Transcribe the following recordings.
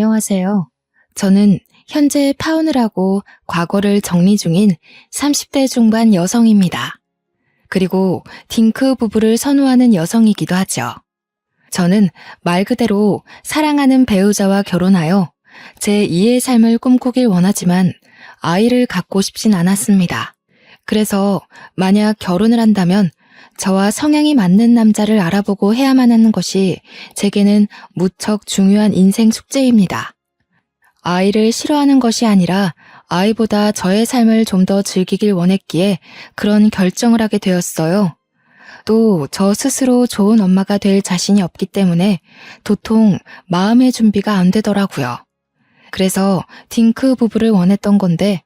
안녕하세요. 저는 현재 파혼을 하고 과거를 정리 중인 30대 중반 여성입니다. 그리고 딩크 부부를 선호하는 여성이기도 하죠. 저는 말 그대로 사랑하는 배우자와 결혼하여 제2의 삶을 꿈꾸길 원하지만 아이를 갖고 싶진 않았습니다. 그래서 만약 결혼을 한다면 저와 성향이 맞는 남자를 알아보고 해야만 하는 것이 제게는 무척 중요한 인생 숙제입니다. 아이를 싫어하는 것이 아니라 아이보다 저의 삶을 좀 더 즐기길 원했기에 그런 결정을 하게 되었어요. 또 저 스스로 좋은 엄마가 될 자신이 없기 때문에 도통 마음의 준비가 안 되더라고요. 그래서 딩크 부부를 원했던 건데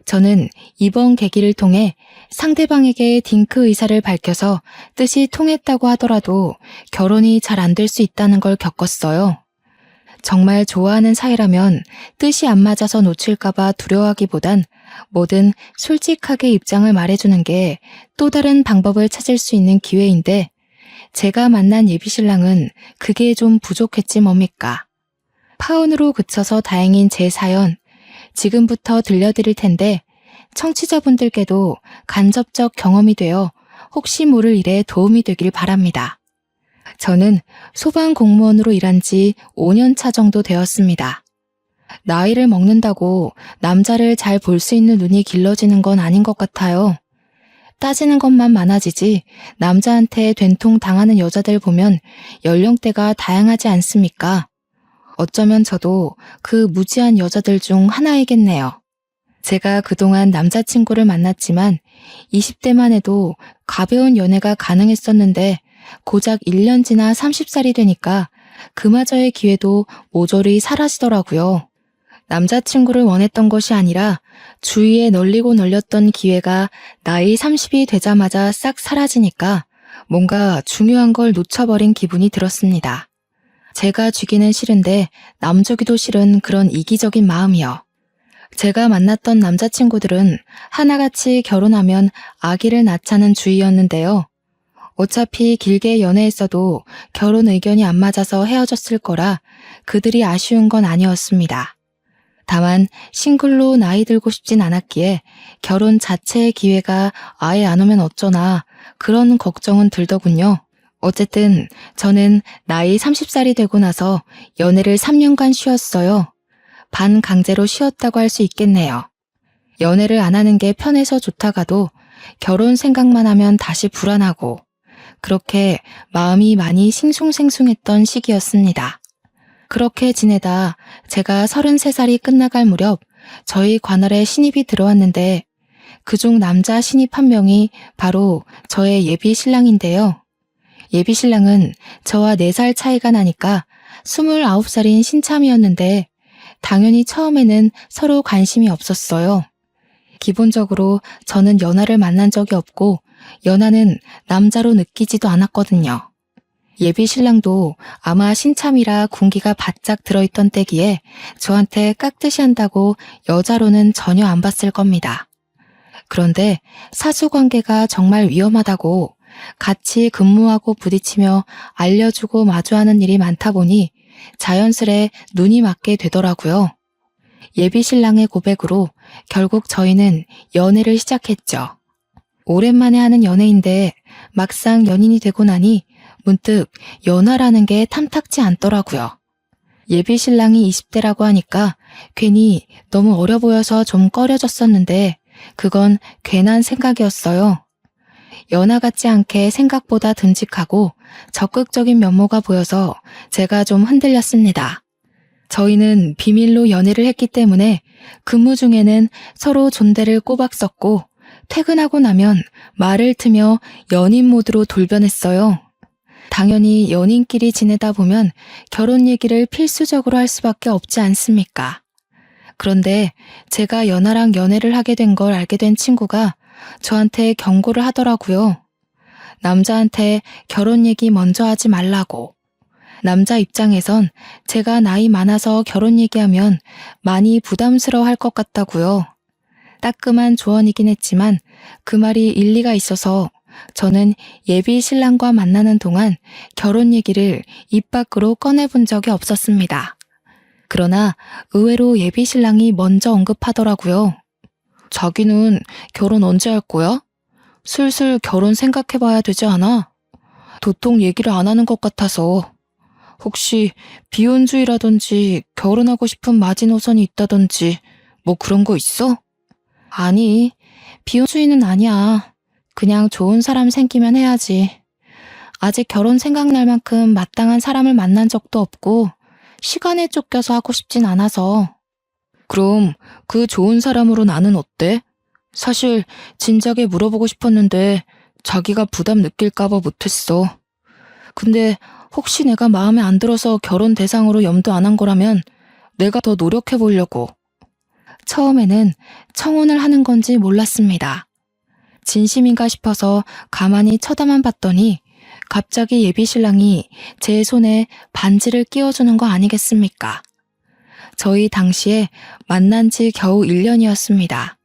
저는 이번 계기를 통해 상대방에게 딩크 의사를 밝혀서 뜻이 통했다고 하더라도 결혼이 잘 안 될 수 있다는 걸 겪었어요. 정말 좋아하는 사이라면 뜻이 안 맞아서 놓칠까봐 두려워하기보단 뭐든 솔직하게 입장을 말해주는 게 또 다른 방법을 찾을 수 있는 기회인데 제가 만난 예비신랑은 그게 좀 부족했지 뭡니까. 파혼으로 그쳐서 다행인 제 사연 지금부터 들려드릴 텐데 청취자분들께도 간접적 경험이 되어 혹시 모를 일에 도움이 되길 바랍니다. 저는 소방 공무원으로 일한 지 5년 차 정도 되었습니다. 나이를 먹는다고 남자를 잘 볼 수 있는 눈이 길러지는 건 아닌 것 같아요. 따지는 것만 많아지지 남자한테 된통 당하는 여자들 보면 연령대가 다양하지 않습니까? 어쩌면 저도 그 무지한 여자들 중 하나이겠네요. 제가 그동안 남자친구를 만났지만 20대만 해도 가벼운 연애가 가능했었는데 고작 1년 지나 30살이 되니까 그마저의 기회도 모조리 사라지더라고요. 남자친구를 원했던 것이 아니라 주위에 널리고 널렸던 기회가 나이 30이 되자마자 싹 사라지니까 뭔가 중요한 걸 놓쳐버린 기분이 들었습니다. 제가 쥐기는 싫은데 남주기도 싫은 그런 이기적인 마음이요. 제가 만났던 남자친구들은 하나같이 결혼하면 아기를 낳자는 주의였는데요. 어차피 길게 연애했어도 결혼 의견이 안 맞아서 헤어졌을 거라 그들이 아쉬운 건 아니었습니다. 다만 싱글로 나이 들고 싶진 않았기에 결혼 자체의 기회가 아예 안 오면 어쩌나 그런 걱정은 들더군요. 어쨌든 저는 나이 30살이 되고 나서 연애를 3년간 쉬었어요. 반강제로 쉬었다고 할 수 있겠네요. 연애를 안 하는 게 편해서 좋다가도 결혼 생각만 하면 다시 불안하고 그렇게 마음이 많이 싱숭생숭했던 시기였습니다. 그렇게 지내다 제가 33살이 끝나갈 무렵 저희 관할에 신입이 들어왔는데 그중 남자 신입 한 명이 바로 저의 예비 신랑인데요. 예비 신랑은 저와 4살 차이가 나니까 29살인 신참이었는데 당연히 처음에는 서로 관심이 없었어요. 기본적으로 저는 연하를 만난 적이 없고 연하는 남자로 느끼지도 않았거든요. 예비 신랑도 아마 신참이라 군기가 바짝 들어있던 때기에 저한테 깍듯이 한다고 여자로는 전혀 안 봤을 겁니다. 그런데 사수관계가 정말 위험하다고 같이 근무하고 부딪히며 알려주고 마주하는 일이 많다 보니 자연스레 눈이 맞게 되더라고요. 예비 신랑의 고백으로 결국 저희는 연애를 시작했죠. 오랜만에 하는 연애인데 막상 연인이 되고 나니 문득 연하라는 게 탐탁지 않더라고요. 예비 신랑이 20대라고 하니까 괜히 너무 어려 보여서 좀 꺼려졌었는데 그건 괜한 생각이었어요. 연하 같지 않게 생각보다 듬직하고 적극적인 면모가 보여서 제가 좀 흔들렸습니다. 저희는 비밀로 연애를 했기 때문에 근무 중에는 서로 존대를 꼬박 썼고 퇴근하고 나면 말을 트며 연인 모드로 돌변했어요. 당연히 연인끼리 지내다 보면 결혼 얘기를 필수적으로 할 수밖에 없지 않습니까? 그런데 제가 연하랑 연애를 하게 된 걸 알게 된 친구가 저한테 경고를 하더라고요. 남자한테 결혼 얘기 먼저 하지 말라고. 남자 입장에선 제가 나이 많아서 결혼 얘기하면 많이 부담스러워 할 것 같다고요. 따끔한 조언이긴 했지만 그 말이 일리가 있어서 저는 예비 신랑과 만나는 동안 결혼 얘기를 입 밖으로 꺼내본 적이 없었습니다. 그러나 의외로 예비 신랑이 먼저 언급하더라고요. 자기는 결혼 언제 할 거야? 슬슬 결혼 생각해봐야 되지 않아? 도통 얘기를 안 하는 것 같아서. 혹시 비혼주의라든지 결혼하고 싶은 마지노선이 있다든지 뭐 그런 거 있어? 아니, 비혼주의는 아니야. 그냥 좋은 사람 생기면 해야지. 아직 결혼 생각날 만큼 마땅한 사람을 만난 적도 없고 시간에 쫓겨서 하고 싶진 않아서. 그럼 그 좋은 사람으로 나는 어때? 사실 진작에 물어보고 싶었는데 자기가 부담 느낄까봐 못했어. 근데 혹시 내가 마음에 안 들어서 결혼 대상으로 염두 안 한 거라면 내가 더 노력해 보려고. 처음에는 청혼을 하는 건지 몰랐습니다. 진심인가 싶어서 가만히 쳐다만 봤더니 갑자기 예비 신랑이 제 손에 반지를 끼워주는 거 아니겠습니까? 저희 당시에 만난 지 겨우 1년이었습니다.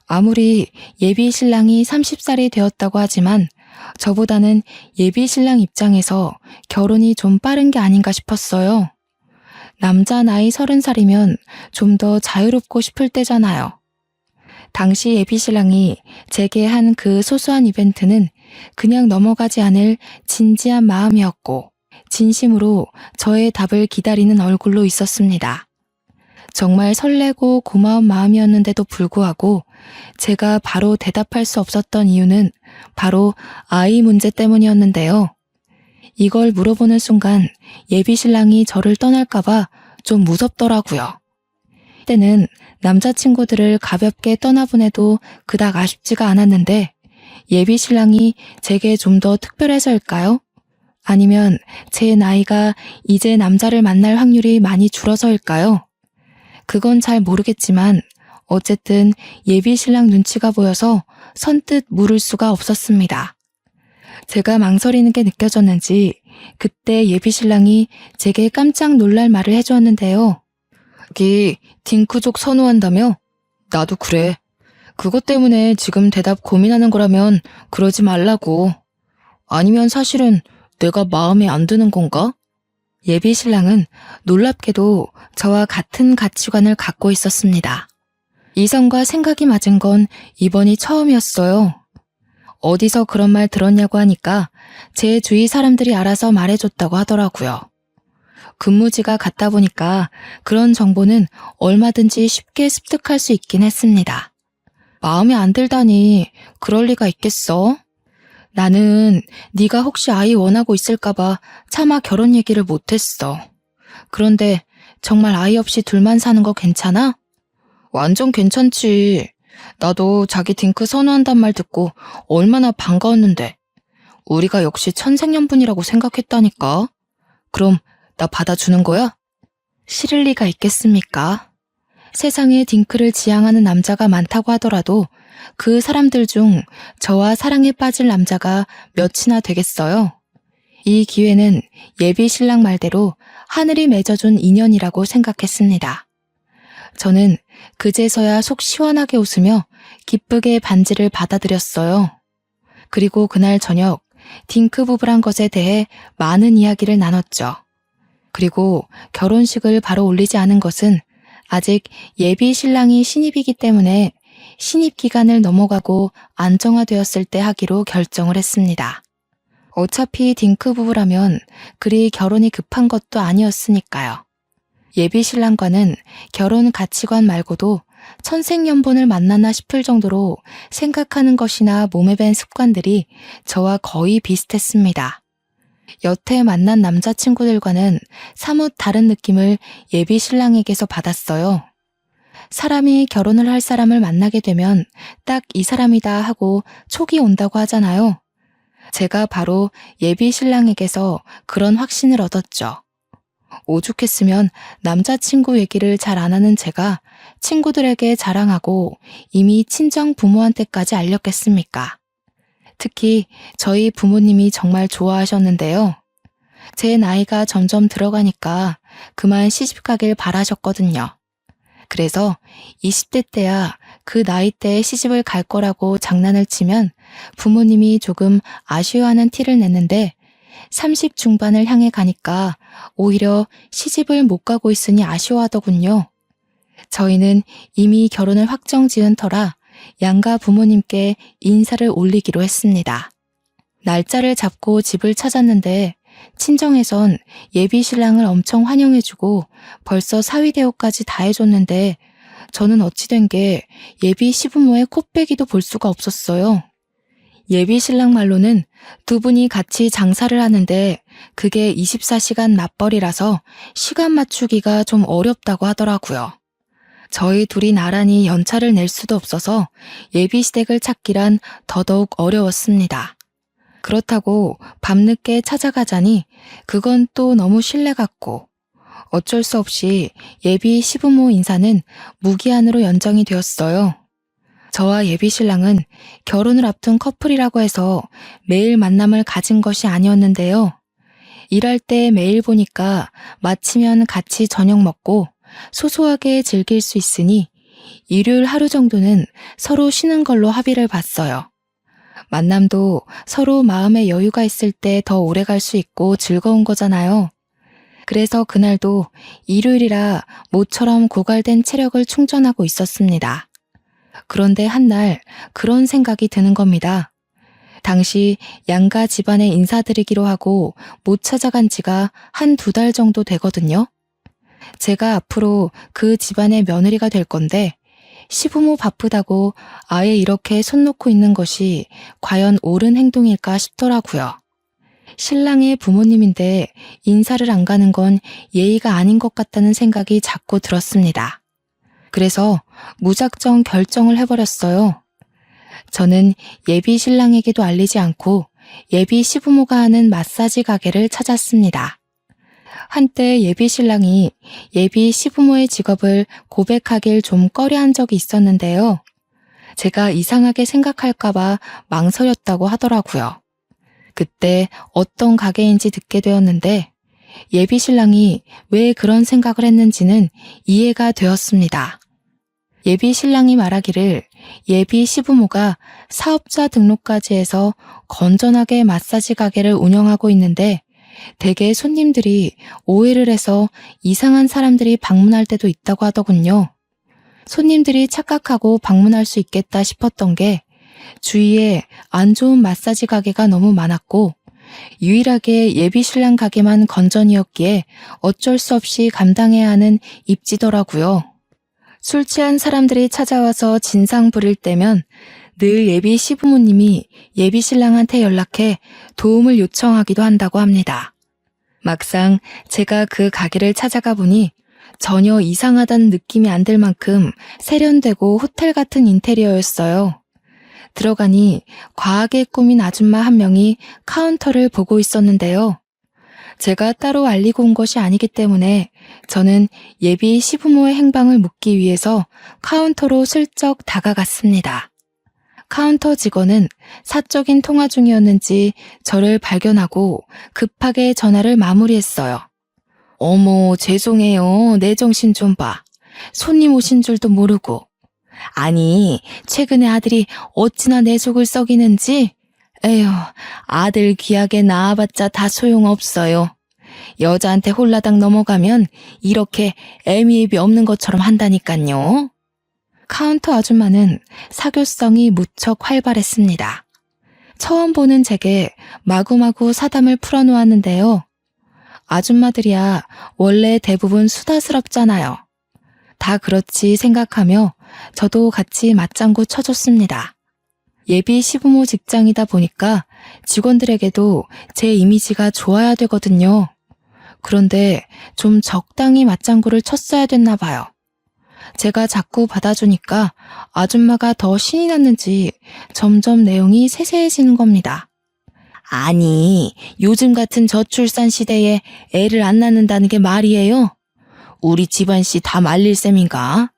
아무리 예비 신랑이 30살이 되었다고 하지만 저보다는 예비 신랑 입장에서 결혼이 좀 빠른 게 아닌가 싶었어요. 남자 나이 30살이면 좀 더 자유롭고 싶을 때잖아요. 당시 예비 신랑이 제게 한 그 소소한 이벤트는 그냥 넘어가지 않을 진지한 마음이었고 진심으로 저의 답을 기다리는 얼굴로 있었습니다. 정말 설레고 고마운 마음이었는데도 불구하고 제가 바로 대답할 수 없었던 이유는 바로 아이 문제 때문이었는데요. 이걸 물어보는 순간 예비 신랑이 저를 떠날까봐 좀 무섭더라고요. 때는 남자친구들을 가볍게 떠나보내도 그닥 아쉽지가 않았는데 예비 신랑이 제게 좀 더 특별해서일까요? 아니면 제 나이가 이제 남자를 만날 확률이 많이 줄어서일까요? 그건 잘 모르겠지만 어쨌든 예비 신랑 눈치가 보여서 선뜻 물을 수가 없었습니다. 제가 망설이는 게 느껴졌는지 그때 예비 신랑이 제게 깜짝 놀랄 말을 해주었는데요. 자기 딩크족 선호한다며? 나도 그래. 그것 때문에 지금 대답 고민하는 거라면 그러지 말라고. 아니면 사실은 내가 마음에 안 드는 건가? 예비 신랑은 놀랍게도 저와 같은 가치관을 갖고 있었습니다. 이성과 생각이 맞은 건 이번이 처음이었어요. 어디서 그런 말 들었냐고 하니까 제 주위 사람들이 알아서 말해줬다고 하더라고요. 근무지가 같다 보니까 그런 정보는 얼마든지 쉽게 습득할 수 있긴 했습니다. 마음에 안 들다니 그럴 리가 있겠어? 나는 네가 혹시 아이 원하고 있을까봐 차마 결혼 얘기를 못했어. 그런데 정말 아이 없이 둘만 사는 거 괜찮아? 완전 괜찮지. 나도 자기 딩크 선호한단 말 듣고 얼마나 반가웠는데. 우리가 역시 천생연분이라고 생각했다니까. 그럼 나 받아주는 거야? 싫을 리가 있겠습니까? 세상에 딩크를 지향하는 남자가 많다고 하더라도 그 사람들 중 저와 사랑에 빠질 남자가 몇이나 되겠어요? 이 기회는 예비 신랑 말대로 하늘이 맺어준 인연이라고 생각했습니다. 저는 그제서야 속 시원하게 웃으며 기쁘게 반지를 받아들였어요. 그리고 그날 저녁 딩크 부부란 것에 대해 많은 이야기를 나눴죠. 그리고 결혼식을 바로 올리지 않은 것은 아직 예비 신랑이 신입이기 때문에 신입 기간을 넘어가고 안정화되었을 때 하기로 결정을 했습니다. 어차피 딩크 부부라면 그리 결혼이 급한 것도 아니었으니까요. 예비 신랑과는 결혼 가치관 말고도 천생연분을 만나나 싶을 정도로 생각하는 것이나 몸에 밴 습관들이 저와 거의 비슷했습니다. 여태 만난 남자친구들과는 사뭇 다른 느낌을 예비 신랑에게서 받았어요. 사람이 결혼을 할 사람을 만나게 되면 딱 이 사람이다 하고 촉이 온다고 하잖아요. 제가 바로 예비 신랑에게서 그런 확신을 얻었죠. 오죽했으면 남자친구 얘기를 잘 안 하는 제가 친구들에게 자랑하고 이미 친정 부모한테까지 알렸겠습니까? 특히 저희 부모님이 정말 좋아하셨는데요. 제 나이가 점점 들어가니까 그만 시집가길 바라셨거든요. 그래서 20대 때야 그 나이 때에 시집을 갈 거라고 장난을 치면 부모님이 조금 아쉬워하는 티를 냈는데 30 중반을 향해 가니까 오히려 시집을 못 가고 있으니 아쉬워하더군요. 저희는 이미 결혼을 확정 지은 터라 양가 부모님께 인사를 올리기로 했습니다. 날짜를 잡고 집을 찾았는데 친정에선 예비 신랑을 엄청 환영해주고 벌써 사위 대우까지 다 해줬는데 저는 어찌된 게 예비 시부모의 코빼기도 볼 수가 없었어요. 예비 신랑 말로는 두 분이 같이 장사를 하는데 그게 24시간 맞벌이라서 시간 맞추기가 좀 어렵다고 하더라고요. 저희 둘이 나란히 연차를 낼 수도 없어서 예비 시댁을 찾기란 더더욱 어려웠습니다. 그렇다고 밤늦게 찾아가자니 그건 또 너무 신뢰 같고 어쩔 수 없이 예비 시부모 인사는 무기한으로 연장이 되었어요. 저와 예비 신랑은 결혼을 앞둔 커플이라고 해서 매일 만남을 가진 것이 아니었는데요. 일할 때 매일 보니까 마치면 같이 저녁 먹고 소소하게 즐길 수 있으니 일요일 하루 정도는 서로 쉬는 걸로 합의를 봤어요. 만남도 서로 마음의 여유가 있을 때 더 오래 갈 수 있고 즐거운 거잖아요. 그래서 그날도 일요일이라 모처럼 고갈된 체력을 충전하고 있었습니다. 그런데 한날 그런 생각이 드는 겁니다. 당시 양가 집안에 인사드리기로 하고 못 찾아간 지가 한 2달 정도 되거든요. 제가 앞으로 그 집안의 며느리가 될 건데 시부모 바쁘다고 아예 이렇게 손 놓고 있는 것이 과연 옳은 행동일까 싶더라고요. 신랑의 부모님인데 인사를 안 가는 건 예의가 아닌 것 같다는 생각이 자꾸 들었습니다. 그래서 무작정 결정을 해버렸어요. 저는 예비 신랑에게도 알리지 않고 예비 시부모가 하는 마사지 가게를 찾았습니다. 한때 예비 신랑이 예비 시부모의 직업을 고백하길 좀 꺼려한 적이 있었는데요. 제가 이상하게 생각할까봐 망설였다고 하더라고요. 그때 어떤 가게인지 듣게 되었는데 예비 신랑이 왜 그런 생각을 했는지는 이해가 되었습니다. 예비 신랑이 말하기를 예비 시부모가 사업자 등록까지 해서 건전하게 마사지 가게를 운영하고 있는데 대개 손님들이 오해를 해서 이상한 사람들이 방문할 때도 있다고 하더군요. 손님들이 착각하고 방문할 수 있겠다 싶었던 게 주위에 안 좋은 마사지 가게가 너무 많았고 유일하게 예비 신랑 가게만 건전이었기에 어쩔 수 없이 감당해야 하는 입지더라고요. 술 취한 사람들이 찾아와서 진상 부릴 때면 늘 예비 시부모님이 예비 신랑한테 연락해 도움을 요청하기도 한다고 합니다. 막상 제가 그 가게를 찾아가 보니 전혀 이상하다는 느낌이 안 들 만큼 세련되고 호텔 같은 인테리어였어요. 들어가니 과하게 꾸민 아줌마 한 명이 카운터를 보고 있었는데요. 제가 따로 알리고 온 것이 아니기 때문에 저는 예비 시부모의 행방을 묻기 위해서 카운터로 슬쩍 다가갔습니다. 카운터 직원은 사적인 통화 중이었는지 저를 발견하고 급하게 전화를 마무리했어요. 어머, 죄송해요. 내 정신 좀 봐. 손님 오신 줄도 모르고. 아니, 최근에 아들이 어찌나 내 속을 썩이는지. 에휴, 아들 귀하게 낳아봤자 다 소용없어요. 여자한테 홀라당 넘어가면 이렇게 애미애비 없는 것처럼 한다니깐요. 카운터 아줌마는 사교성이 무척 활발했습니다. 처음 보는 제게 마구마구 사담을 풀어놓았는데요. 아줌마들이야 원래 대부분 수다스럽잖아요. 다 그렇지 생각하며 저도 같이 맞장구 쳐줬습니다. 예비 시부모 직장이다 보니까 직원들에게도 제 이미지가 좋아야 되거든요. 그런데 좀 적당히 맞장구를 쳤어야 됐나 봐요. 제가 자꾸 받아주니까 아줌마가 더 신이 났는지 점점 내용이 세세해지는 겁니다. 아니, 요즘 같은 저출산 시대에 애를 안 낳는다는 게 말이에요? 우리 집안씨 다 말릴 셈인가?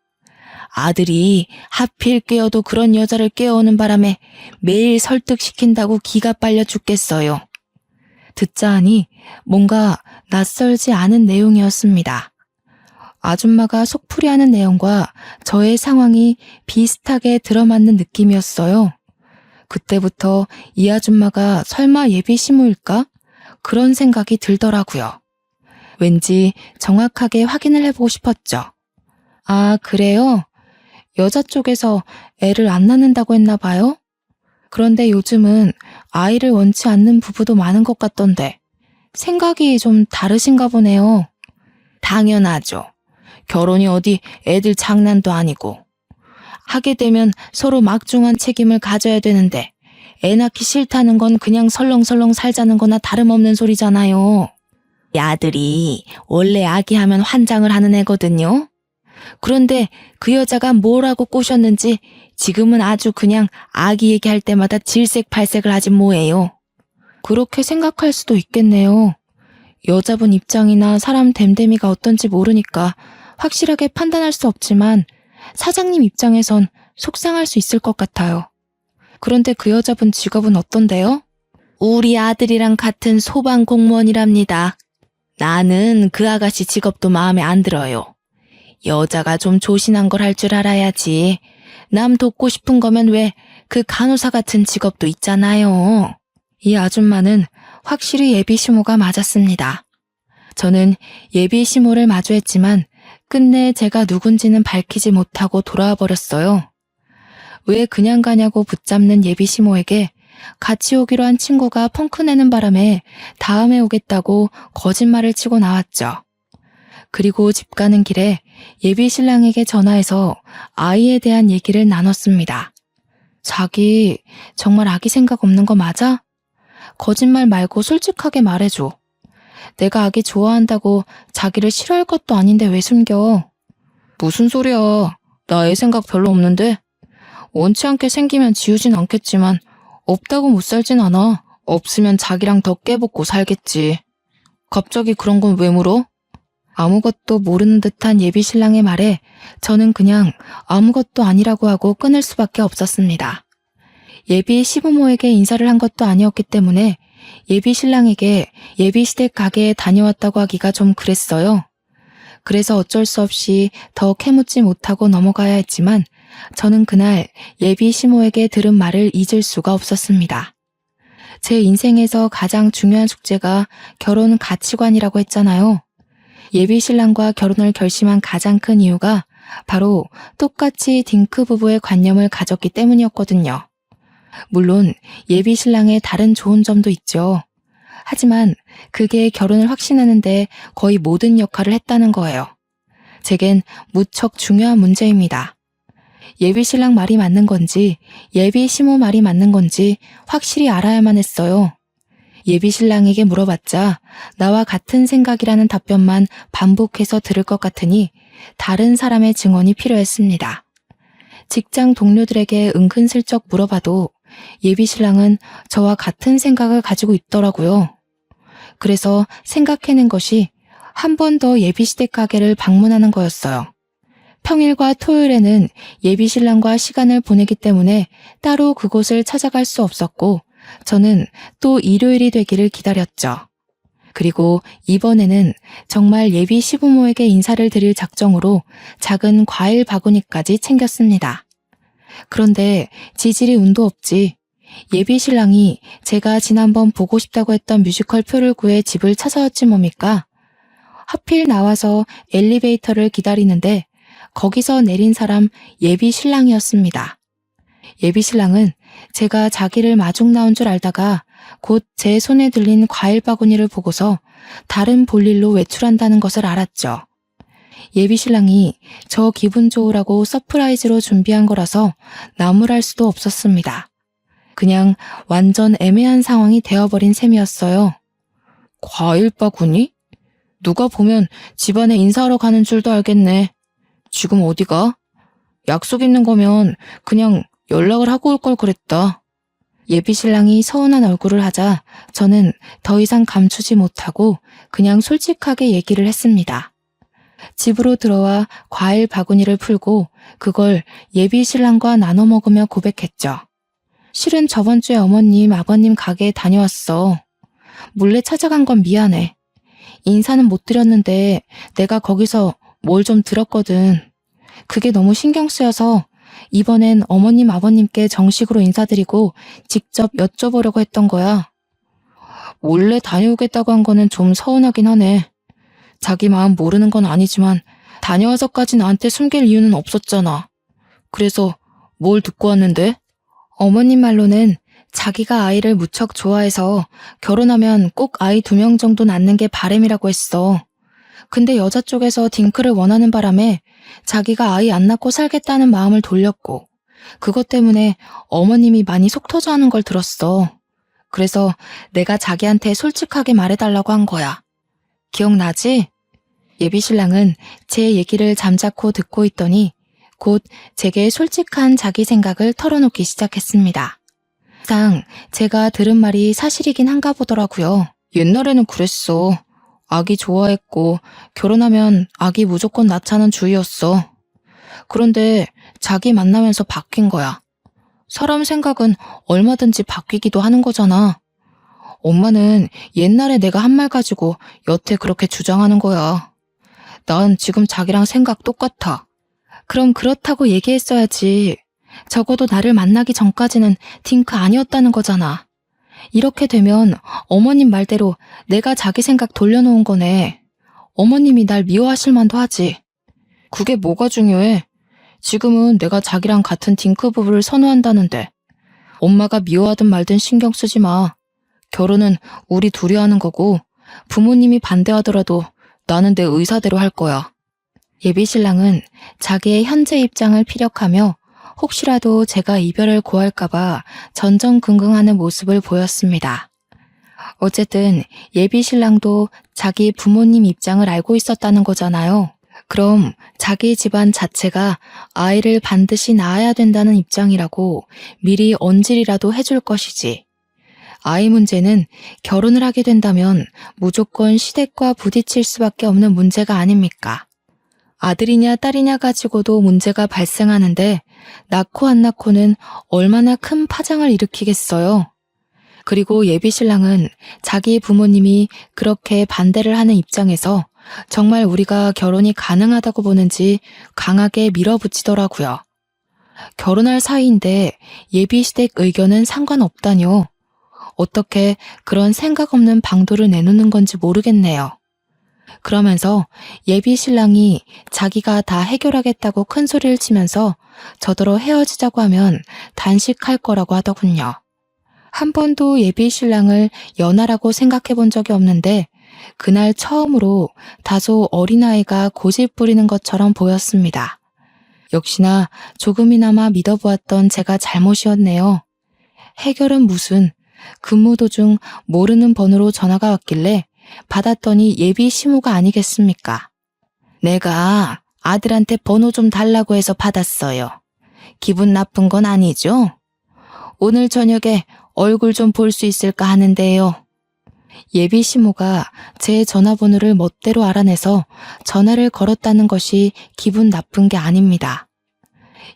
아들이 하필 깨어도 그런 여자를 깨워오는 바람에 매일 설득시킨다고 기가 빨려 죽겠어요. 듣자 하니 뭔가 낯설지 않은 내용이었습니다. 아줌마가 속풀이하는 내용과 저의 상황이 비슷하게 들어맞는 느낌이었어요. 그때부터 이 아줌마가 설마 예비 시모일까? 그런 생각이 들더라고요. 왠지 정확하게 확인을 해보고 싶었죠. 아, 그래요? 여자 쪽에서 애를 안 낳는다고 했나 봐요? 그런데 요즘은 아이를 원치 않는 부부도 많은 것 같던데 생각이 좀 다르신가 보네요. 당연하죠. 결혼이 어디 애들 장난도 아니고. 하게 되면 서로 막중한 책임을 가져야 되는데 애 낳기 싫다는 건 그냥 설렁설렁 살자는 거나 다름없는 소리잖아요. 이 아들이 원래 아기하면 환장을 하는 애거든요. 그런데 그 여자가 뭐라고 꼬셨는지 지금은 아주 그냥 아기 얘기할 때마다 질색팔색을 하진 뭐예요. 그렇게 생각할 수도 있겠네요. 여자분 입장이나 사람 됨됨이가 어떤지 모르니까 확실하게 판단할 수 없지만 사장님 입장에선 속상할 수 있을 것 같아요. 그런데 그 여자분 직업은 어떤데요? 우리 아들이랑 같은 소방 공무원이랍니다. 나는 그 아가씨 직업도 마음에 안 들어요. 여자가 좀 조신한 걸 할 줄 알아야지. 남 돕고 싶은 거면 왜 그 간호사 같은 직업도 있잖아요. 이 아줌마는 확실히 예비 시모가 맞았습니다. 저는 예비 시모를 마주했지만 끝내 제가 누군지는 밝히지 못하고 돌아와 버렸어요. 왜 그냥 가냐고 붙잡는 예비 시모에게 같이 오기로 한 친구가 펑크 내는 바람에 다음에 오겠다고 거짓말을 치고 나왔죠. 그리고 집 가는 길에 예비 신랑에게 전화해서 아이에 대한 얘기를 나눴습니다. 자기 정말 아기 생각 없는 거 맞아? 거짓말 말고 솔직하게 말해줘. 내가 아기 좋아한다고 자기를 싫어할 것도 아닌데 왜 숨겨? 무슨 소리야. 나 애 생각 별로 없는데? 원치 않게 생기면 지우진 않겠지만 없다고 못 살진 않아. 없으면 자기랑 더 깨붙고 살겠지. 갑자기 그런 건 왜 물어? 아무것도 모르는 듯한 예비 신랑의 말에 저는 그냥 아무것도 아니라고 하고 끊을 수밖에 없었습니다. 예비 시부모에게 인사를 한 것도 아니었기 때문에 예비 신랑에게 예비 시댁 가게에 다녀왔다고 하기가 좀 그랬어요. 그래서 어쩔 수 없이 더 캐묻지 못하고 넘어가야 했지만 저는 그날 예비 시모에게 들은 말을 잊을 수가 없었습니다. 제 인생에서 가장 중요한 숙제가 결혼 가치관이라고 했잖아요. 예비 신랑과 결혼을 결심한 가장 큰 이유가 바로 똑같이 딩크 부부의 관념을 가졌기 때문이었거든요. 물론 예비 신랑의 다른 좋은 점도 있죠. 하지만 그게 결혼을 확신하는데 거의 모든 역할을 했다는 거예요. 제겐 무척 중요한 문제입니다. 예비 신랑 말이 맞는 건지 예비 시모 말이 맞는 건지 확실히 알아야만 했어요. 예비 신랑에게 물어봤자 나와 같은 생각이라는 답변만 반복해서 들을 것 같으니 다른 사람의 증언이 필요했습니다. 직장 동료들에게 은근슬쩍 물어봐도 예비 신랑은 저와 같은 생각을 가지고 있더라고요. 그래서 생각해낸 것이 한 번 더 예비 시댁 가게를 방문하는 거였어요. 평일과 토요일에는 예비 신랑과 시간을 보내기 때문에 따로 그곳을 찾아갈 수 없었고 저는 또 일요일이 되기를 기다렸죠. 그리고 이번에는 정말 예비 시부모에게 인사를 드릴 작정으로 작은 과일 바구니까지 챙겼습니다. 그런데 지질이 운도 없지. 예비 신랑이 제가 지난번 보고 싶다고 했던 뮤지컬 표를 구해 집을 찾아왔지 뭡니까? 하필 나와서 엘리베이터를 기다리는데 거기서 내린 사람 예비 신랑이었습니다. 예비 신랑은 제가 자기를 마중 나온 줄 알다가 곧 제 손에 들린 과일 바구니를 보고서 다른 볼일로 외출한다는 것을 알았죠. 예비 신랑이 저 기분 좋으라고 서프라이즈로 준비한 거라서 나무랄 수도 없었습니다. 그냥 완전 애매한 상황이 되어버린 셈이었어요. 과일 바구니? 누가 보면 집안에 인사하러 가는 줄도 알겠네. 지금 어디가? 약속 있는 거면 그냥 연락을 하고 올 걸 그랬다. 예비 신랑이 서운한 얼굴을 하자 저는 더 이상 감추지 못하고 그냥 솔직하게 얘기를 했습니다. 집으로 들어와 과일 바구니를 풀고 그걸 예비 신랑과 나눠 먹으며 고백했죠. 실은 저번 주에 어머님, 아버님 가게에 다녀왔어. 몰래 찾아간 건 미안해. 인사는 못 드렸는데 내가 거기서 뭘 좀 들었거든. 그게 너무 신경 쓰여서 이번엔 어머님, 아버님께 정식으로 인사드리고 직접 여쭤보려고 했던 거야. 몰래 다녀오겠다고 한 거는 좀 서운하긴 하네. 자기 마음 모르는 건 아니지만 다녀와서까지 나한테 숨길 이유는 없었잖아. 그래서 뭘 듣고 왔는데? 어머님 말로는 자기가 아이를 무척 좋아해서 결혼하면 꼭 아이 2명 정도 낳는 게 바람이라고 했어. 근데 여자 쪽에서 딩크를 원하는 바람에 자기가 아이 안 낳고 살겠다는 마음을 돌렸고, 그것 때문에 어머님이 많이 속 터져 하는 걸 들었어. 그래서 내가 자기한테 솔직하게 말해달라고 한 거야. 기억나지? 예비신랑은 제 얘기를 잠자코 듣고 있더니 곧 제게 솔직한 자기 생각을 털어놓기 시작했습니다. 항상 제가 들은 말이 사실이긴 한가 보더라고요. 옛날에는 그랬어. 아기 좋아했고 결혼하면 아기 무조건 낳자는 주의였어. 그런데 자기 만나면서 바뀐 거야. 사람 생각은 얼마든지 바뀌기도 하는 거잖아. 엄마는 옛날에 내가 한 말 가지고 여태 그렇게 주장하는 거야. 난 지금 자기랑 생각 똑같아. 그럼 그렇다고 얘기했어야지. 적어도 나를 만나기 전까지는 딩크 아니었다는 거잖아. 이렇게 되면 어머님 말대로 내가 자기 생각 돌려놓은 거네. 어머님이 날 미워하실 만도 하지. 그게 뭐가 중요해? 지금은 내가 자기랑 같은 딩크 부부를 선호한다는데. 엄마가 미워하든 말든 신경 쓰지 마. 결혼은 우리 둘이 하는 거고 부모님이 반대하더라도 나는 내 의사대로 할 거야. 예비신랑은 자기의 현재 입장을 피력하며 혹시라도 제가 이별을 고할까봐 전전긍긍하는 모습을 보였습니다. 어쨌든 예비신랑도 자기 부모님 입장을 알고 있었다는 거잖아요. 그럼 자기 집안 자체가 아이를 반드시 낳아야 된다는 입장이라고 미리 언질이라도 해줄 것이지. 아이 문제는 결혼을 하게 된다면 무조건 시댁과 부딪힐 수밖에 없는 문제가 아닙니까? 아들이냐 딸이냐 가지고도 문제가 발생하는데 낳고 안 낳고는 얼마나 큰 파장을 일으키겠어요. 그리고 예비신랑은 자기 부모님이 그렇게 반대를 하는 입장에서 정말 우리가 결혼이 가능하다고 보는지 강하게 밀어붙이더라고요. 결혼할 사이인데 예비시댁 의견은 상관없다뇨. 어떻게 그런 생각 없는 방도를 내놓는 건지 모르겠네요. 그러면서 예비신랑이 자기가 다 해결하겠다고 큰 소리를 치면서 저더러 헤어지자고 하면 단식할 거라고 하더군요. 한 번도 예비신랑을 연하라고 생각해 본 적이 없는데 그날 처음으로 다소 어린아이가 고집 부리는 것처럼 보였습니다. 역시나 조금이나마 믿어보았던 제가 잘못이었네요. 해결은 무슨, 근무 도중 모르는 번호로 전화가 왔길래 받았더니 예비 시모가 아니겠습니까? 내가 아들한테 번호 좀 달라고 해서 받았어요. 기분 나쁜 건 아니죠? 오늘 저녁에 얼굴 좀 볼 수 있을까 하는데요. 예비 시모가 제 전화번호를 멋대로 알아내서 전화를 걸었다는 것이 기분 나쁜 게 아닙니다.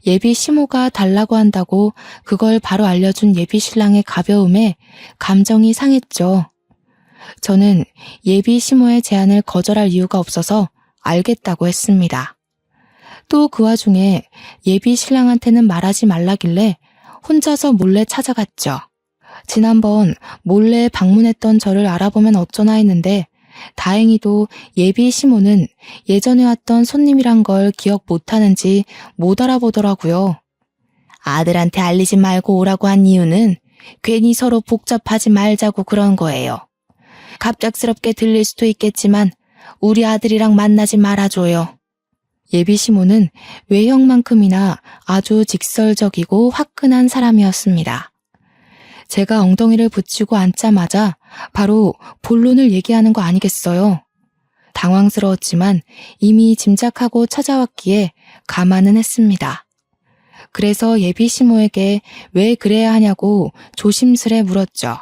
예비 시모가 달라고 한다고 그걸 바로 알려준 예비 신랑의 가벼움에 감정이 상했죠. 저는 예비 시모의 제안을 거절할 이유가 없어서 알겠다고 했습니다. 또 그 와중에 예비 신랑한테는 말하지 말라길래 혼자서 몰래 찾아갔죠. 지난번 몰래 방문했던 저를 알아보면 어쩌나 했는데 다행히도 예비 시모는 예전에 왔던 손님이란 걸 기억 못하는지 못 알아보더라고요. 아들한테 알리지 말고 오라고 한 이유는 괜히 서로 복잡하지 말자고 그런 거예요. 갑작스럽게 들릴 수도 있겠지만 우리 아들이랑 만나지 말아줘요. 예비 시모는 외형만큼이나 아주 직설적이고 화끈한 사람이었습니다. 제가 엉덩이를 붙이고 앉자마자 바로 본론을 얘기하는 거 아니겠어요? 당황스러웠지만 이미 짐작하고 찾아왔기에 감안은 했습니다. 그래서 예비 시모에게 왜 그래야 하냐고 조심스레 물었죠.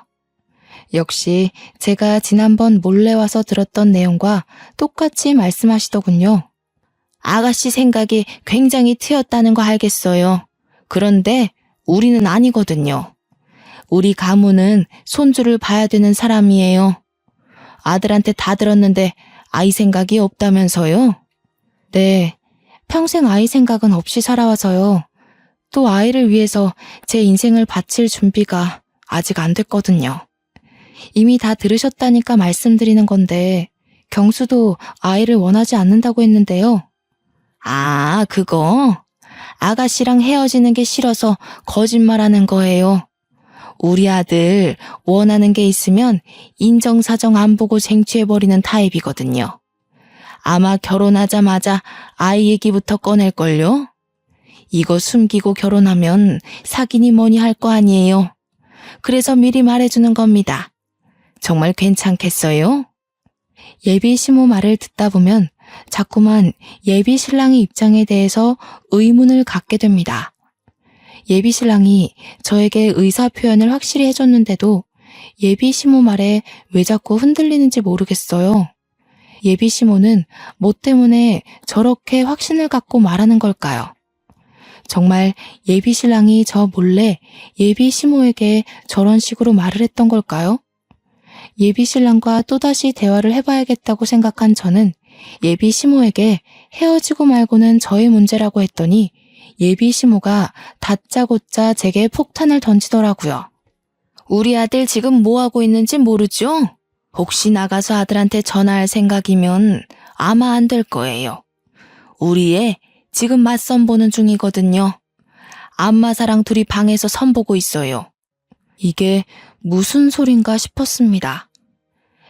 역시 제가 지난번 몰래 와서 들었던 내용과 똑같이 말씀하시더군요. 아가씨 생각이 굉장히 트였다는 거 알겠어요. 그런데 우리는 아니거든요. 우리 가문은 손주를 봐야 되는 사람이에요. 아들한테 다 들었는데 아이 생각이 없다면서요? 네, 평생 아이 생각은 없이 살아와서요. 또 아이를 위해서 제 인생을 바칠 준비가 아직 안 됐거든요. 이미 다 들으셨다니까 말씀드리는 건데 경수도 아이를 원하지 않는다고 했는데요. 아, 그거? 아가씨랑 헤어지는 게 싫어서 거짓말하는 거예요. 우리 아들 원하는 게 있으면 인정사정 안 보고 쟁취해버리는 타입이거든요. 아마 결혼하자마자 아이 얘기부터 꺼낼걸요? 이거 숨기고 결혼하면 사귀니 뭐니 할 거 아니에요. 그래서 미리 말해주는 겁니다. 정말 괜찮겠어요? 예비 시모 말을 듣다 보면 자꾸만 예비 신랑의 입장에 대해서 의문을 갖게 됩니다. 예비 신랑이 저에게 의사 표현을 확실히 해줬는데도 예비 시모 말에 왜 자꾸 흔들리는지 모르겠어요. 예비 시모는 뭐 때문에 저렇게 확신을 갖고 말하는 걸까요? 정말 예비 신랑이 저 몰래 예비 시모에게 저런 식으로 말을 했던 걸까요? 예비 신랑과 또다시 대화를 해봐야겠다고 생각한 저는 예비 시모에게 헤어지고 말고는 저의 문제라고 했더니 예비 시모가 다짜고짜 제게 폭탄을 던지더라고요. 우리 아들 지금 뭐 하고 있는지 모르죠? 혹시 나가서 아들한테 전화할 생각이면 아마 안 될 거예요. 우리 애 지금 맞선 보는 중이거든요. 안마사랑 둘이 방에서 선 보고 있어요. 이게 무슨 소린가 싶었습니다.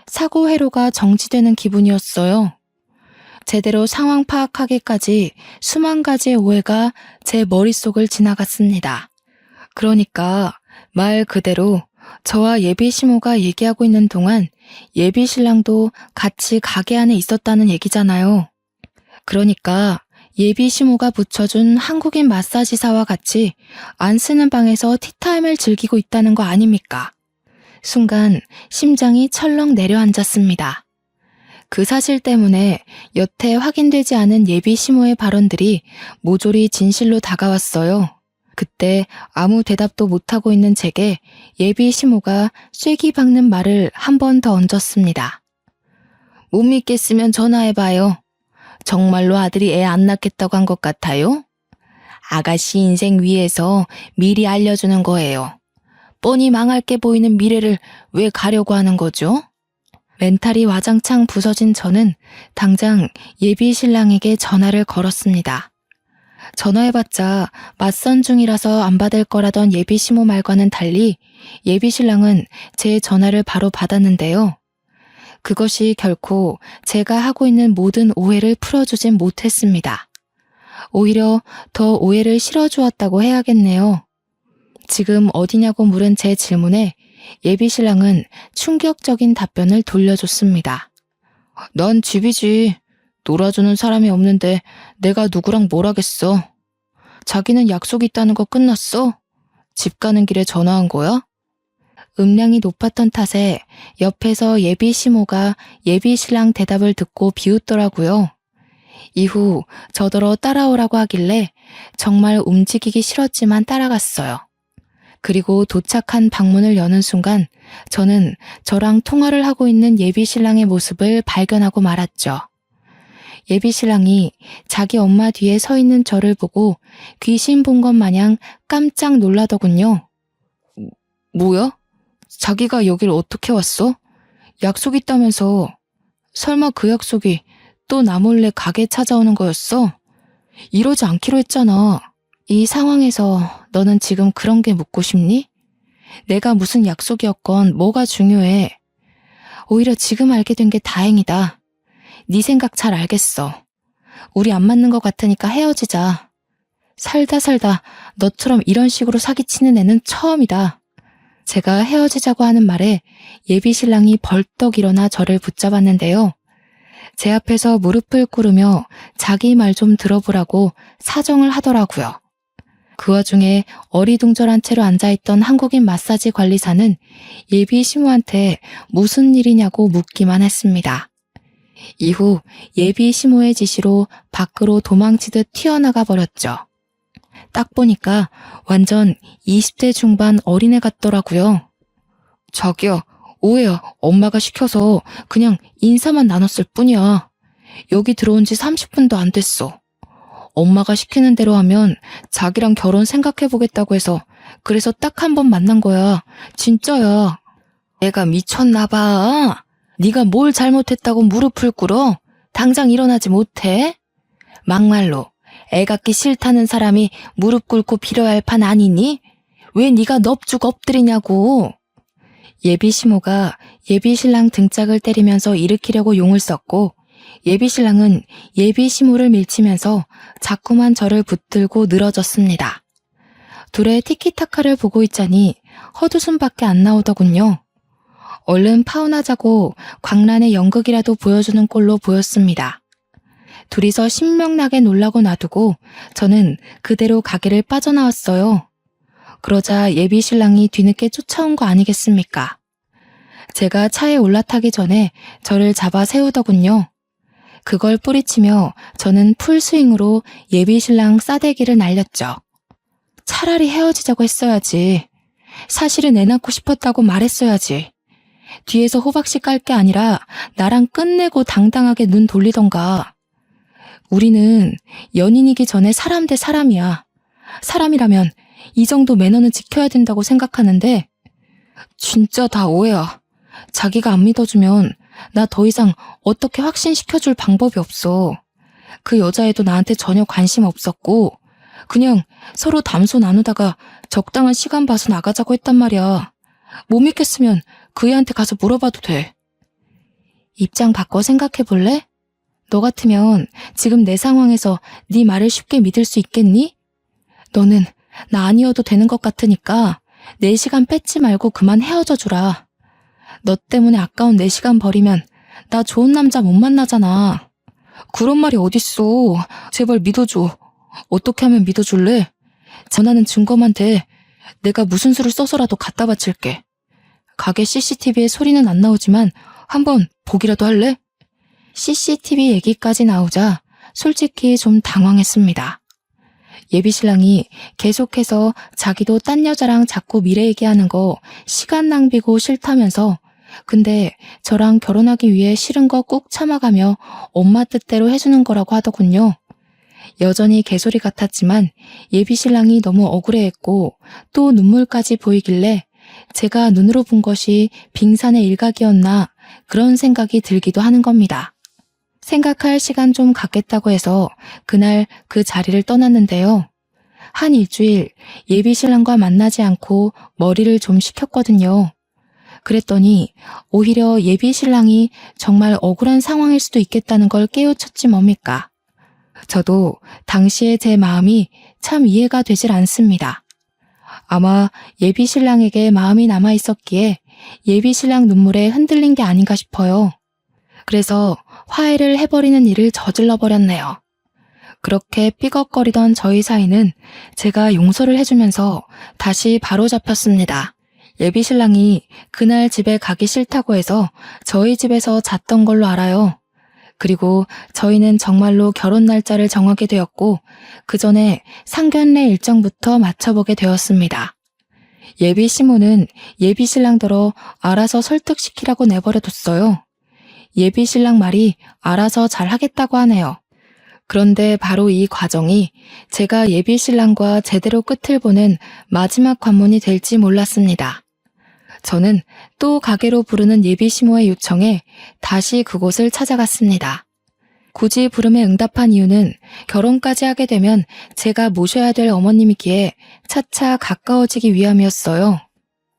사고 회로가 정지되는 기분이었어요. 제대로 상황 파악하기까지 수만 가지의 오해가 제 머릿속을 지나갔습니다. 그러니까 말 그대로 저와 예비 시모가 얘기하고 있는 동안 예비 신랑도 같이 가게 안에 있었다는 얘기잖아요. 그러니까 예비 시모가 붙여준 한국인 마사지사와 같이 안 쓰는 방에서 티타임을 즐기고 있다는 거 아닙니까? 순간 심장이 철렁 내려앉았습니다. 그 사실 때문에 여태 확인되지 않은 예비 시모의 발언들이 모조리 진실로 다가왔어요. 그때 아무 대답도 못하고 있는 제게 예비 시모가 쐐기 박는 말을 한 번 더 얹었습니다. 못 믿겠으면 전화해봐요. 정말로 아들이 애 안 낳겠다고 한 것 같아요? 아가씨 인생 위해서 미리 알려주는 거예요. 뻔히 망할 게 보이는 미래를 왜 가려고 하는 거죠? 멘탈이 와장창 부서진 저는 당장 예비 신랑에게 전화를 걸었습니다. 전화해봤자 맞선 중이라서 안 받을 거라던 예비 시모 말과는 달리 예비 신랑은 제 전화를 바로 받았는데요. 그것이 결코 제가 하고 있는 모든 오해를 풀어주진 못했습니다. 오히려 더 오해를 실어주었다고 해야겠네요. 지금 어디냐고 물은 제 질문에 예비 신랑은 충격적인 답변을 돌려줬습니다. 난 집이지. 놀아주는 사람이 없는데 내가 누구랑 뭘 하겠어. 자기는 약속 있다는 거 끝났어? 집 가는 길에 전화한 거야? 음량이 높았던 탓에 옆에서 예비 시모가 예비 신랑 대답을 듣고 비웃더라고요. 이후 저더러 따라오라고 하길래 정말 움직이기 싫었지만 따라갔어요. 그리고 도착한 방문을 여는 순간 저는 저랑 통화를 하고 있는 예비 신랑의 모습을 발견하고 말았죠. 예비 신랑이 자기 엄마 뒤에 서 있는 저를 보고 귀신 본 것 마냥 깜짝 놀라더군요. 뭐야? 자기가 여길 어떻게 왔어? 약속 있다면서. 설마 그 약속이 또 나 몰래 가게 찾아오는 거였어? 이러지 않기로 했잖아. 이 상황에서 너는 지금 그런 게 묻고 싶니? 내가 무슨 약속이었건 뭐가 중요해. 오히려 지금 알게 된 게 다행이다. 네 생각 잘 알겠어. 우리 안 맞는 것 같으니까 헤어지자. 살다 너처럼 이런 식으로 사기치는 애는 처음이다. 제가 헤어지자고 하는 말에 예비 신랑이 벌떡 일어나 저를 붙잡았는데요. 제 앞에서 무릎을 꿇으며 자기 말 좀 들어보라고 사정을 하더라고요. 그 와중에 어리둥절한 채로 앉아있던 한국인 마사지 관리사는 예비 시모한테 무슨 일이냐고 묻기만 했습니다. 이후 예비 시모의 지시로 밖으로 도망치듯 튀어나가 버렸죠. 딱 보니까 완전 20대 중반 어린애 같더라고요. 자기야, 오해야. 엄마가 시켜서 그냥 인사만 나눴을 뿐이야. 여기 들어온 지 30분도 안 됐어. 엄마가 시키는 대로 하면 자기랑 결혼 생각해보겠다고 해서 그래서 딱 한 번 만난 거야. 진짜야. 내가 미쳤나 봐. 네가 뭘 잘못했다고 무릎을 꿇어? 당장 일어나지 못해? 막말로 애 갖기 싫다는 사람이 무릎 꿇고 빌어야 할 판 아니니? 왜 네가 넙죽 엎드리냐고. 예비 시모가 예비 신랑 등짝을 때리면서 일으키려고 용을 썼고 예비 신랑은 예비 시모를 밀치면서 자꾸만 저를 붙들고 늘어졌습니다. 둘의 티키타카를 보고 있자니 헛웃음밖에 안 나오더군요. 얼른 파혼하자고 광란의 연극이라도 보여주는 꼴로 보였습니다. 둘이서 신명나게 놀라고 놔두고 저는 그대로 가게를 빠져나왔어요. 그러자 예비 신랑이 뒤늦게 쫓아온 거 아니겠습니까? 제가 차에 올라타기 전에 저를 잡아 세우더군요. 그걸 뿌리치며 저는 풀스윙으로 예비 신랑 싸대기를 날렸죠. 차라리 헤어지자고 했어야지. 사실은 애 낳고 싶었다고 말했어야지. 뒤에서 호박씨 깔 게 아니라 나랑 끝내고 당당하게 눈 돌리던가. 우리는 연인이기 전에 사람 대 사람이야. 사람이라면 이 정도 매너는 지켜야 된다고 생각하는데 진짜 다 오해야. 자기가 안 믿어주면 나 더 이상 어떻게 확신시켜줄 방법이 없어. 그 여자애도 나한테 전혀 관심 없었고 그냥 서로 담소 나누다가 적당한 시간 봐서 나가자고 했단 말이야. 못 믿겠으면 그 애한테 가서 물어봐도 돼. 입장 바꿔 생각해 볼래? 너 같으면 지금 내 상황에서 네 말을 쉽게 믿을 수 있겠니? 너는 나 아니어도 되는 것 같으니까 내 시간 뺏지 말고 그만 헤어져 주라. 너 때문에 아까운 내 시간 버리면 나 좋은 남자 못 만나잖아. 그런 말이 어딨어. 제발 믿어줘. 어떻게 하면 믿어줄래? 전화는 증거만 돼. 내가 무슨 수를 써서라도 갖다 바칠게. 가게 CCTV에 소리는 안 나오지만 한번 보기라도 할래? CCTV 얘기까지 나오자 솔직히 좀 당황했습니다. 예비 신랑이 계속해서 자기도 딴 여자랑 자꾸 미래 얘기하는 거 시간 낭비고 싫다면서 근데 저랑 결혼하기 위해 싫은 거 꾹 참아가며 엄마 뜻대로 해주는 거라고 하더군요. 여전히 개소리 같았지만 예비 신랑이 너무 억울해했고 또 눈물까지 보이길래 제가 눈으로 본 것이 빙산의 일각이었나 그런 생각이 들기도 하는 겁니다. 생각할 시간 좀 갖겠다고 해서 그날 그 자리를 떠났는데요. 한 일주일 예비 신랑과 만나지 않고 머리를 좀 식혔거든요. 그랬더니 오히려 예비 신랑이 정말 억울한 상황일 수도 있겠다는 걸 깨우쳤지 뭡니까. 저도 당시에 제 마음이 참 이해가 되질 않습니다. 아마 예비 신랑에게 마음이 남아 있었기에 예비 신랑 눈물에 흔들린 게 아닌가 싶어요. 그래서 화해를 해버리는 일을 저질러 버렸네요. 그렇게 삐걱거리던 저희 사이는 제가 용서를 해주면서 다시 바로잡혔습니다. 예비 신랑이 그날 집에 가기 싫다고 해서 저희 집에서 잤던 걸로 알아요. 그리고 저희는 정말로 결혼 날짜를 정하게 되었고 그 전에 상견례 일정부터 맞춰보게 되었습니다. 예비 시모는 예비 신랑더러 알아서 설득시키라고 내버려뒀어요. 예비 신랑 말이 알아서 잘 하겠다고 하네요. 그런데 바로 이 과정이 제가 예비 신랑과 제대로 끝을 보는 마지막 관문이 될지 몰랐습니다. 저는 또 가게로 부르는 예비 시모의 요청에 다시 그곳을 찾아갔습니다. 굳이 부름에 응답한 이유는 결혼까지 하게 되면 제가 모셔야 될 어머님이기에 차차 가까워지기 위함이었어요.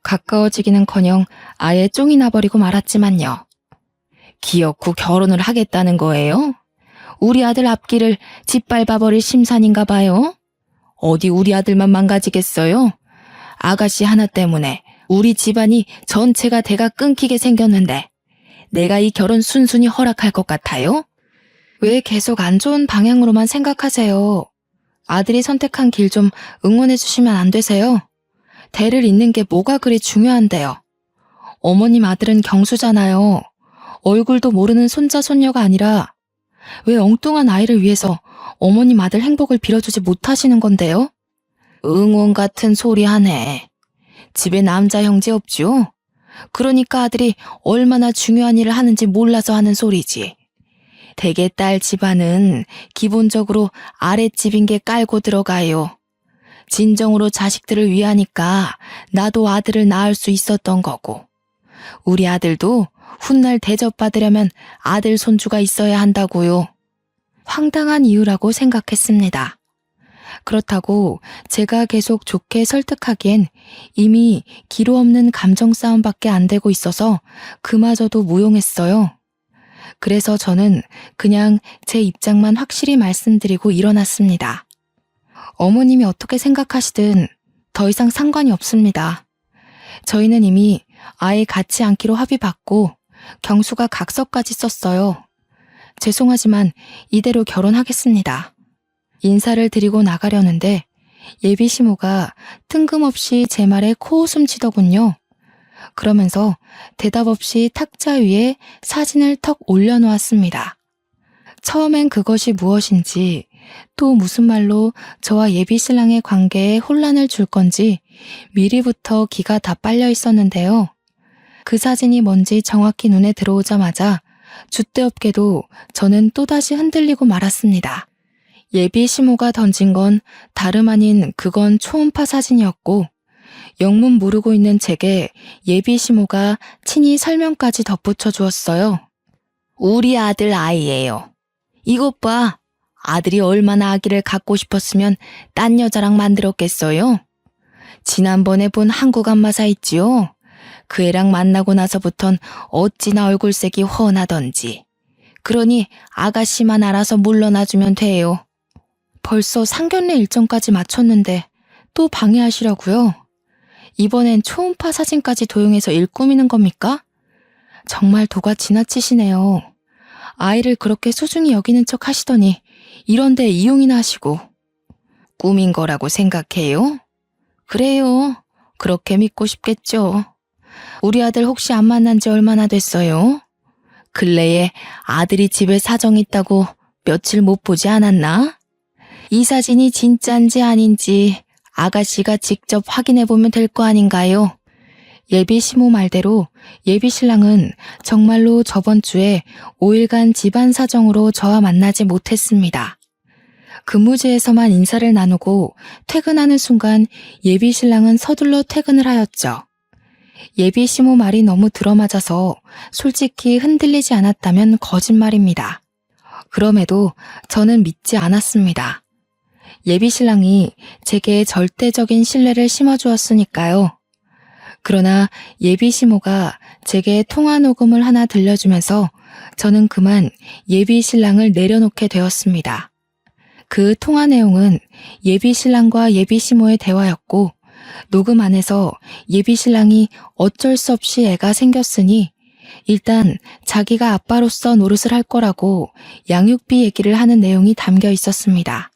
가까워지기는커녕 아예 쫑이 나버리고 말았지만요. 기어코 결혼을 하겠다는 거예요? 우리 아들 앞길을 짓밟아버릴 심산인가 봐요? 어디 우리 아들만 망가지겠어요? 아가씨 하나 때문에 우리 집안이 전체가 대가 끊기게 생겼는데 내가 이 결혼 순순히 허락할 것 같아요? 왜 계속 안 좋은 방향으로만 생각하세요? 아들이 선택한 길 좀 응원해 주시면 안 되세요? 대를 잇는 게 뭐가 그리 중요한데요. 어머님 아들은 경수잖아요. 얼굴도 모르는 손자 손녀가 아니라 왜 엉뚱한 아이를 위해서 어머님 아들 행복을 빌어주지 못하시는 건데요? 응원 같은 소리 하네. 집에 남자 형제 없죠? 그러니까 아들이 얼마나 중요한 일을 하는지 몰라서 하는 소리지. 대개 딸 집안은 기본적으로 아랫집인 게 깔고 들어가요. 진정으로 자식들을 위하니까 나도 아들을 낳을 수 있었던 거고 우리 아들도 훗날 대접받으려면 아들 손주가 있어야 한다고요. 황당한 이유라고 생각했습니다. 그렇다고 제가 계속 좋게 설득하기엔 이미 기로 없는 감정 싸움밖에 안 되고 있어서 그마저도 무용했어요. 그래서 저는 그냥 제 입장만 확실히 말씀드리고 일어났습니다. 어머님이 어떻게 생각하시든 더 이상 상관이 없습니다. 저희는 이미 아예 같이 않기로 합의받고 경수가 각서까지 썼어요. 죄송하지만 이대로 결혼하겠습니다. 인사를 드리고 나가려는데 예비 시모가 뜬금없이 제 말에 코웃음 치더군요. 그러면서 대답 없이 탁자 위에 사진을 턱 올려놓았습니다. 처음엔 그것이 무엇인지 또 무슨 말로 저와 예비 신랑의 관계에 혼란을 줄 건지 미리부터 기가 다 빨려 있었는데요. 그 사진이 뭔지 정확히 눈에 들어오자마자 줏대없게도 저는 또다시 흔들리고 말았습니다. 예비 시모가 던진 건 다름 아닌 그건 초음파 사진이었고 영문 모르고 있는 제게 예비 시모가 친히 설명까지 덧붙여 주었어요. 우리 아들 아이예요. 이것 봐. 아들이 얼마나 아기를 갖고 싶었으면 딴 여자랑 만들었겠어요? 지난번에 본 한국 안마사 있지요? 그 애랑 만나고 나서부턴 어찌나 얼굴색이 훤하던지. 그러니 아가씨만 알아서 물러나주면 돼요. 벌써 상견례 일정까지 마쳤는데 또 방해하시려고요? 이번엔 초음파 사진까지 도용해서 일 꾸미는 겁니까? 정말 도가 지나치시네요. 아이를 그렇게 소중히 여기는 척 하시더니 이런데 이용이나 하시고. 꾸민 거라고 생각해요? 그래요. 그렇게 믿고 싶겠죠. 우리 아들 혹시 안 만난 지 얼마나 됐어요? 근래에 아들이 집에 사정 있다고 며칠 못 보지 않았나? 이 사진이 진짠지 아닌지 아가씨가 직접 확인해보면 될 거 아닌가요? 예비 시모 말대로 예비 신랑은 정말로 저번 주에 5일간 집안 사정으로 저와 만나지 못했습니다. 근무지에서만 인사를 나누고 퇴근하는 순간 예비 신랑은 서둘러 퇴근을 하였죠. 예비 시모 말이 너무 들어맞아서 솔직히 흔들리지 않았다면 거짓말입니다. 그럼에도 저는 믿지 않았습니다. 예비 신랑이 제게 절대적인 신뢰를 심어주었으니까요. 그러나 예비 시모가 제게 통화 녹음을 하나 들려주면서 저는 그만 예비 신랑을 내려놓게 되었습니다. 그 통화 내용은 예비 신랑과 예비 시모의 대화였고 녹음 안에서 예비 신랑이 어쩔 수 없이 애가 생겼으니 일단 자기가 아빠로서 노릇을 할 거라고 양육비 얘기를 하는 내용이 담겨 있었습니다.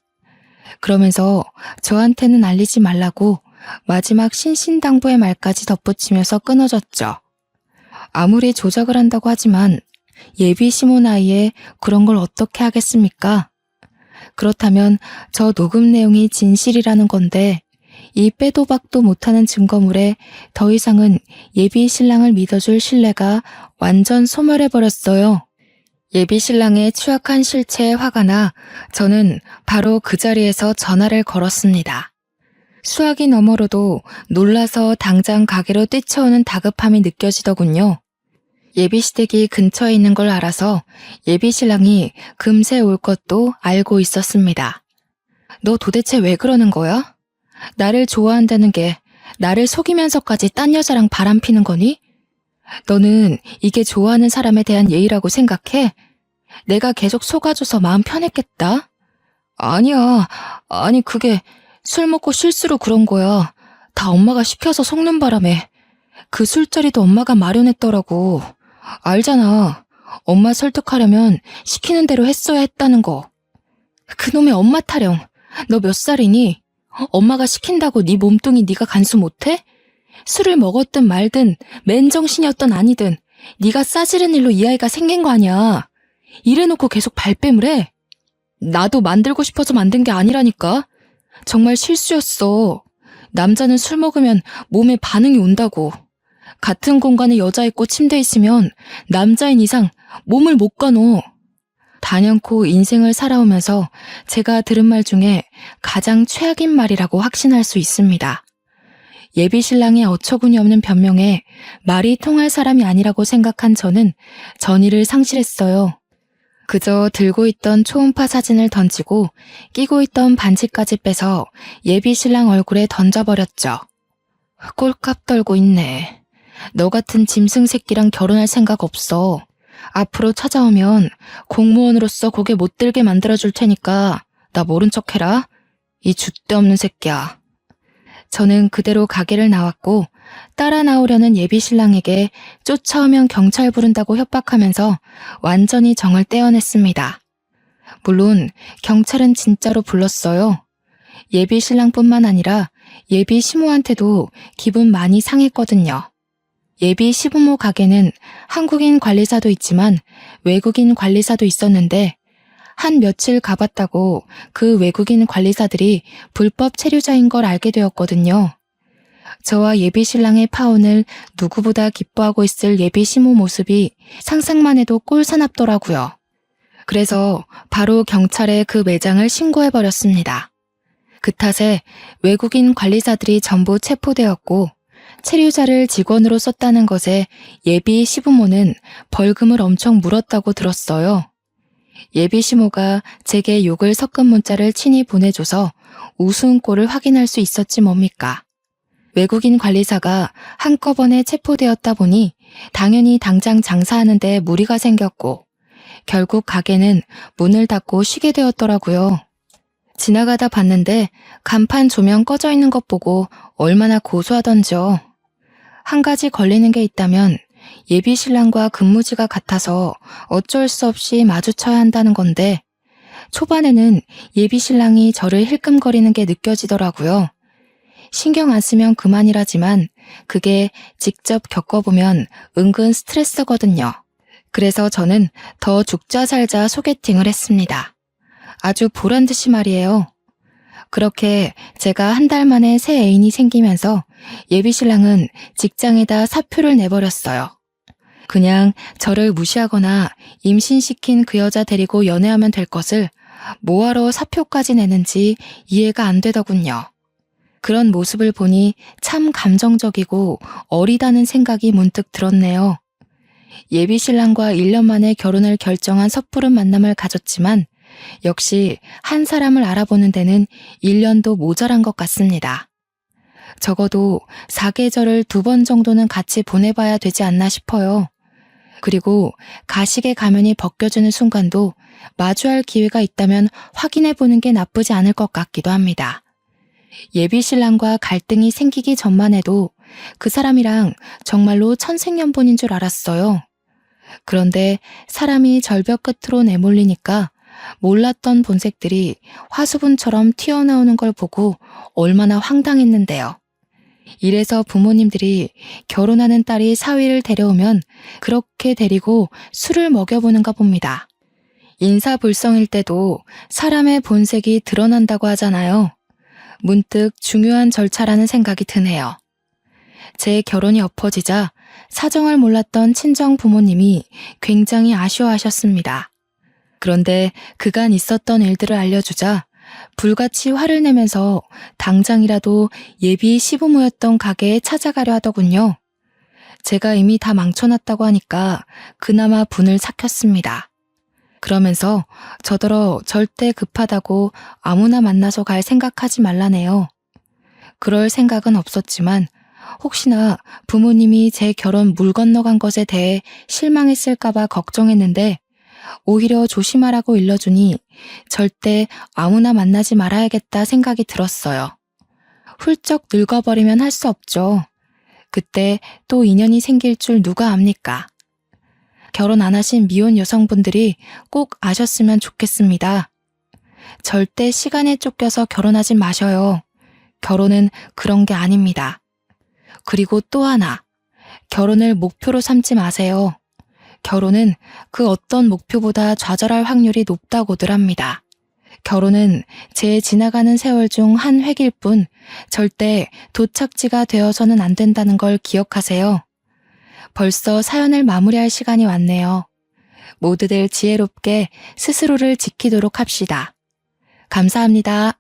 그러면서 저한테는 알리지 말라고 마지막 신신당부의 말까지 덧붙이면서 끊어졌죠. 아무리 조작을 한다고 하지만 예비 시모 나이에 그런 걸 어떻게 하겠습니까? 그렇다면 저 녹음 내용이 진실이라는 건데 이 빼도 박도 못하는 증거물에 더 이상은 예비 신랑을 믿어줄 신뢰가 완전 소멸해버렸어요. 예비 신랑의 취약한 실체에 화가 나 저는 바로 그 자리에서 전화를 걸었습니다. 수화기 너머로도 놀라서 당장 가게로 뛰쳐오는 다급함이 느껴지더군요. 예비 시댁이 근처에 있는 걸 알아서 예비 신랑이 금세 올 것도 알고 있었습니다. 너 도대체 왜 그러는 거야? 나를 좋아한다는 게 나를 속이면서까지 딴 여자랑 바람피는 거니? 너는 이게 좋아하는 사람에 대한 예의라고 생각해? 내가 계속 속아줘서 마음 편했겠다? 아니야. 아니 그게 술 먹고 실수로 그런 거야. 다 엄마가 시켜서 속는 바람에. 그 술자리도 엄마가 마련했더라고. 알잖아. 엄마 설득하려면 시키는 대로 했어야 했다는 거. 그놈의 엄마 타령. 너 몇 살이니? 엄마가 시킨다고 네 몸뚱이 네가 간수 못해? 술을 먹었든 말든 맨정신이었던 아니든 네가 싸지른 일로 이 아이가 생긴 거 아니야. 이래놓고 계속 발뺌을 해. 나도 만들고 싶어서 만든 게 아니라니까. 정말 실수였어. 남자는 술 먹으면 몸에 반응이 온다고. 같은 공간에 여자 있고 침대 있으면 남자인 이상 몸을 못 가눠. 단연코 인생을 살아오면서 제가 들은 말 중에 가장 최악인 말이라고 확신할 수 있습니다. 예비신랑의 어처구니 없는 변명에 말이 통할 사람이 아니라고 생각한 저는 전의를 상실했어요. 그저 들고 있던 초음파 사진을 던지고 끼고 있던 반지까지 빼서 예비신랑 얼굴에 던져버렸죠. 꼴값 떨고 있네. 너 같은 짐승 새끼랑 결혼할 생각 없어. 앞으로 찾아오면 공무원으로서 고개 못 들게 만들어줄 테니까 나 모른 척 해라. 이 줏대 없는 새끼야. 저는 그대로 가게를 나왔고 따라 나오려는 예비신랑에게 쫓아오면 경찰 부른다고 협박하면서 완전히 정을 떼어냈습니다. 물론 경찰은 진짜로 불렀어요. 예비신랑뿐만 아니라 예비 시모한테도 기분 많이 상했거든요. 예비 시부모 가게는 한국인 관리사도 있지만 외국인 관리사도 있었는데 한 며칠 가봤다고 그 외국인 관리사들이 불법 체류자인 걸 알게 되었거든요. 저와 예비신랑의 파혼을 누구보다 기뻐하고 있을 예비 시모 모습이 상상만 해도 꼴사납더라고요. 그래서 바로 경찰에 그 매장을 신고해버렸습니다. 그 탓에 외국인 관리사들이 전부 체포되었고 체류자를 직원으로 썼다는 것에 예비 시부모는 벌금을 엄청 물었다고 들었어요. 예비 시모가 제게 욕을 섞은 문자를 친히 보내줘서 우스운 꼴을 확인할 수 있었지 뭡니까. 외국인 관리사가 한꺼번에 체포되었다 보니 당연히 당장 장사하는 데 무리가 생겼고 결국 가게는 문을 닫고 쉬게 되었더라고요. 지나가다 봤는데 간판 조명 꺼져 있는 것 보고 얼마나 고소하던지요. 한 가지 걸리는 게 있다면 예비신랑과 근무지가 같아서 어쩔 수 없이 마주쳐야 한다는 건데 초반에는 예비신랑이 저를 힐끔거리는 게 느껴지더라고요. 신경 안 쓰면 그만이라지만 그게 직접 겪어보면 은근 스트레스거든요. 그래서 저는 더 죽자 살자 소개팅을 했습니다. 아주 보란듯이 말이에요. 그렇게 제가 한 달 만에 새 애인이 생기면서 예비신랑은 직장에다 사표를 내버렸어요. 그냥 저를 무시하거나 임신시킨 그 여자 데리고 연애하면 될 것을 뭐하러 사표까지 내는지 이해가 안 되더군요. 그런 모습을 보니 참 감정적이고 어리다는 생각이 문득 들었네요. 예비신랑과 1년 만에 결혼을 결정한 섣부른 만남을 가졌지만 역시 한 사람을 알아보는 데는 1년도 모자란 것 같습니다. 적어도 사계절을 2번 정도는 같이 보내봐야 되지 않나 싶어요. 그리고 가식의 가면이 벗겨지는 순간도 마주할 기회가 있다면 확인해보는 게 나쁘지 않을 것 같기도 합니다. 예비신랑과 갈등이 생기기 전만 해도 그 사람이랑 정말로 천생연분인 줄 알았어요. 그런데 사람이 절벽 끝으로 내몰리니까 몰랐던 본색들이 화수분처럼 튀어나오는 걸 보고 얼마나 황당했는데요. 이래서 부모님들이 결혼하는 딸이 사위를 데려오면 그렇게 데리고 술을 먹여보는가 봅니다. 인사불성일 때도 사람의 본색이 드러난다고 하잖아요. 문득 중요한 절차라는 생각이 드네요. 제 결혼이 엎어지자 사정을 몰랐던 친정 부모님이 굉장히 아쉬워하셨습니다. 그런데 그간 있었던 일들을 알려주자 불같이 화를 내면서 당장이라도 예비 시부모였던 가게에 찾아가려 하더군요. 제가 이미 다 망쳐놨다고 하니까 그나마 분을 삭혔습니다. 그러면서 저더러 절대 급하다고 아무나 만나서 갈 생각하지 말라네요. 그럴 생각은 없었지만 혹시나 부모님이 제 결혼 물 건너간 것에 대해 실망했을까봐 걱정했는데 오히려 조심하라고 일러주니 절대 아무나 만나지 말아야겠다 생각이 들었어요. 훌쩍 늙어버리면 할 수 없죠. 그때 또 인연이 생길 줄 누가 압니까? 결혼 안 하신 미혼 여성분들이 꼭 아셨으면 좋겠습니다. 절대 시간에 쫓겨서 결혼하지 마셔요. 결혼은 그런 게 아닙니다. 그리고 또 하나, 결혼을 목표로 삼지 마세요. 결혼은 그 어떤 목표보다 좌절할 확률이 높다고들 합니다. 결혼은 제 지나가는 세월 중 한 획일 뿐 절대 도착지가 되어서는 안 된다는 걸 기억하세요. 벌써 사연을 마무리할 시간이 왔네요. 모두들 지혜롭게 스스로를 지키도록 합시다. 감사합니다.